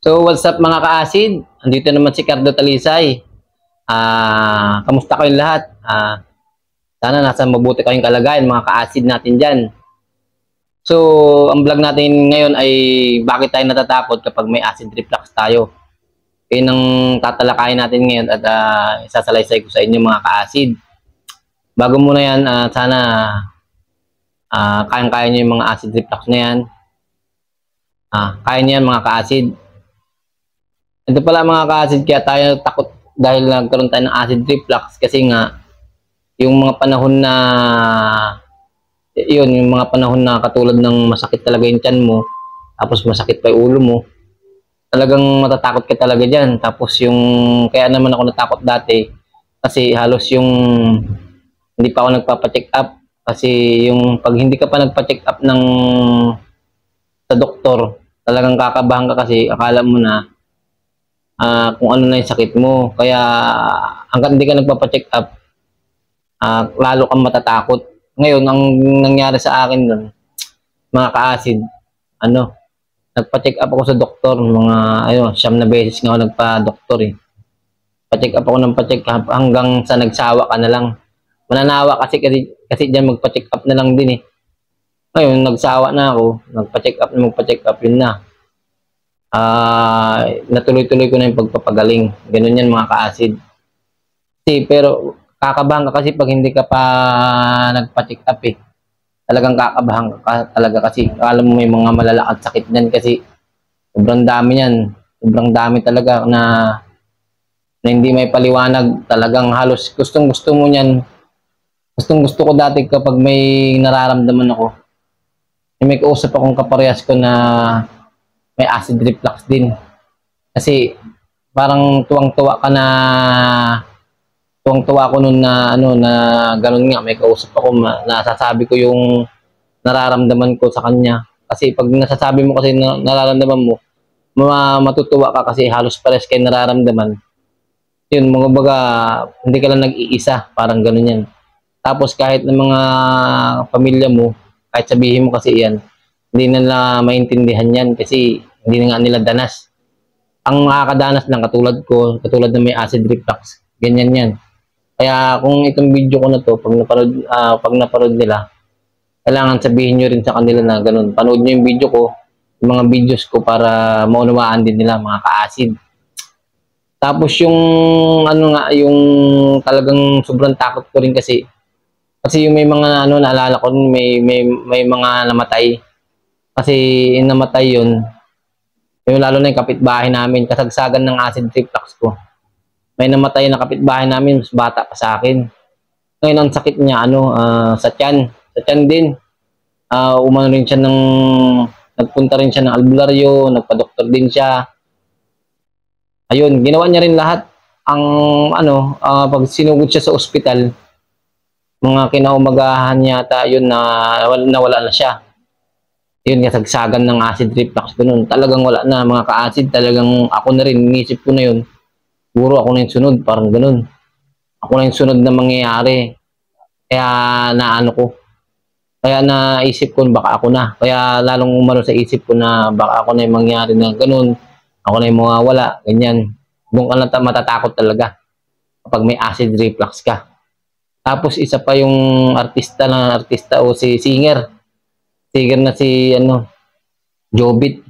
So, what's up mga ka-acid? Andito naman si Cardo Talisay. Kamusta kayong lahat? Sana nasa mabuti kayong kalagayan mga ka-acid natin dyan. So, ang vlog natin ngayon ay bakit tayo natatakot kapag may acid reflux tayo. Yun ang tatalakayin natin ngayon at isasalaysay ko sa inyo mga ka-acid. Bago muna yan, sana kayang-kaya nyo yung mga acid reflux na yan. Kaya nyo yan mga ka-acid. Ito pala mga ka-acid, kaya tayo takot dahil nagkaroon tayo ng acid reflux kasi nga yung mga panahon na yung mga panahon na katulad ng masakit talaga yung tiyan mo, tapos masakit pa yung ulo mo, talagang matatakot ka talaga dyan. Tapos yung kaya naman ako natakot dati kasi halos yung hindi pa ako nagpapa-check up, kasi yung pag hindi ka pa nagpa-check up sa doktor, talagang kakabahan ka kasi akala mo na kung ano na yung sakit mo. Kaya hanggang hindi ka nagpapa-check up, lalo kang matatakot. Ngayon, ang nangyari sa akin nun, mga ka-acid, nagpa-check up ako sa doktor, mga 9 na beses nga ako nagpa-doktor eh. Pa-check up ako ng pa-check up hanggang sa nagsawa ka na lang. Mananawa kasi dyan magpa-check up na lang din eh. Ngayon, nagsawa na ako, magpa-check up, yun na. Natuloy-tuloy ko na yung pagpapagaling. Ganun yan mga ka-acid. Pero kakabahan ka kasi pag hindi ka pa nagpa-check up eh. Talagang kakabahan ka talaga kasi alam mo may mga malalakad sakit din kasi sobrang dami yan. Sobrang dami talaga na hindi may paliwanag. Talagang halos gustong-gusto mo yan. Gustong-gusto ko dati kapag may nararamdaman ako. May kausap akong kaparehas ko na may acid reflux din. Kasi parang tuwang-tuwa ka na tuwang-tuwa ko noon na na ganoon nga, may kausap ako, nasasabi ko yung nararamdaman ko sa kanya. Kasi pag nasasabi mo kasi na nararamdaman mo, matutuwa ka kasi halos pares kayo nararamdaman. Yun, mga baga, hindi ka lang nag-iisa, parang ganoon yan. Tapos kahit ng mga pamilya mo, kahit sabihin mo kasi yan, hindi nila maintindihan yan kasi hindi na nga nila danas. Ang makakadanas lang katulad na may acid reflux, ganyan yan. Kaya kung itong video ko na to, pag naparod nila, kailangan sabihin nyo rin sa kanila na ganun. Panood nyo yung video ko, yung mga videos ko para maunawaan din nila mga ka-acid. Tapos yung yung talagang sobrang takot ko rin kasi yung may mga naalala ko, may mga namatay. Kasi namatay yun, yung lalo na yung kapitbahay namin, kasagsagan ng acid reflux ko. May namatay na kapitbahay namin, mas bata pa sa akin. Ngayon ang sakit niya sa tiyan. Sa tiyan din. Umano rin siya nagpunta rin siya ng albularyo, nagpa-doktor din siya. Ayun, ginawa niya rin lahat. Ang pag sinugod siya sa ospital, mga kinaumagahan yata yun na nawala na siya. Yun, kasagsagan ng acid reflux ko nun. Talagang wala na mga ka-acid. Talagang ako na rin, inisip ko na yun. Puro ako na yung sunod, parang ganun. Ako na yung sunod na mangyayari. Kaya Kaya naisip ko baka ako na. Kaya lalong umano sa isip ko na baka ako na yung mangyayari na ganun. Ako na yung mawawala, ganyan. Doon ka na matatakot talaga kapag may acid reflux ka. Tapos isa pa yung artista o si singer. Singer na si Jobit.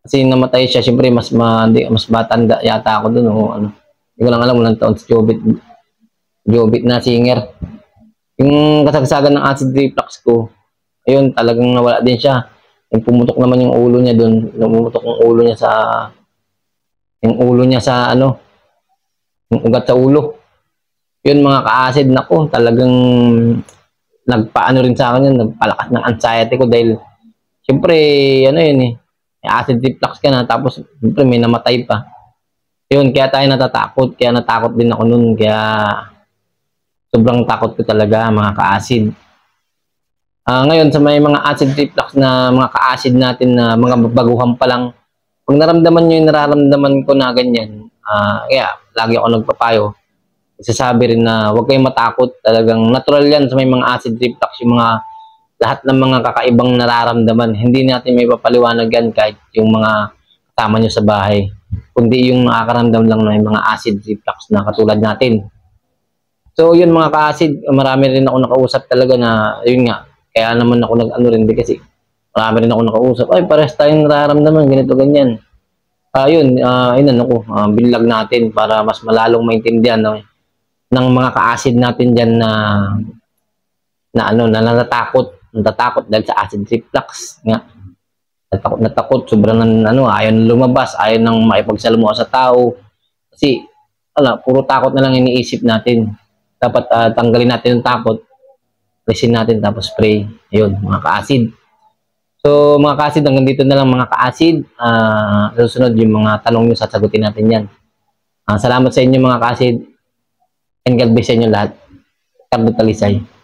Kasi namatay siya, siyempre mas matanda yata ako doon Hindi ko lang alam ilang taon si Jobit. Jobit na singer. Yung kasagsagan ng acid reflux ko, ayun, talagang nawala din siya. Yung pumutok naman yung ulo niya doon, pumutok yung ulo niya sa yung ugat sa ulo. Yun mga ka-acid, nako, talagang nagpaano rin sa akin yun, nagpalakas ng anxiety ko dahil siyempre yun may acid reflux ka na tapos siyempre may namatay pa. Yun, kaya tayo natatakot, kaya natakot din ako nun, kaya sobrang takot ko talaga mga ka-acid. Ngayon sa may mga acid reflux na mga ka-acid natin na mga baguhan pa lang, pag naramdaman nyo yung nararamdaman ko na ganyan, kaya lagi ako nagpapayo, sasabi rin na huwag kayong matakot. Talagang natural yan sa may mga acid reflux, yung mga lahat ng mga kakaibang nararamdaman. Hindi natin may papaliwanag yan kahit yung mga kasama nyo sa bahay, kundi yung nakakaramdam lang ng mga acid reflux na katulad natin. So yun mga ka-acid, marami rin ako nakausap talaga na yun nga, kaya naman ako nag-ano rin din kasi marami rin ako nakausap, ay parehas tayong nararamdaman, ganito ganyan. Yun, inano ko, binlag natin para mas malalong maintindihan ng mga ka-acid natin dyan na natatakot dahil sa acid reflux nga. Natakot, sobrang ayaw nang lumabas, ayaw nang makipagsalamuha sa tao. Kasi, puro takot na lang iniisip natin. Dapat tanggalin natin yung takot, alisin natin, tapos spray. Ayun, mga ka-acid. So, mga ka-acid, hanggang dito na lang mga ka-acid. Susunod yung mga tanong nyo, sasagutin natin yan. Salamat sa inyo mga ka-acid. And God bless sa inyo lahat. Ricardo Talisay.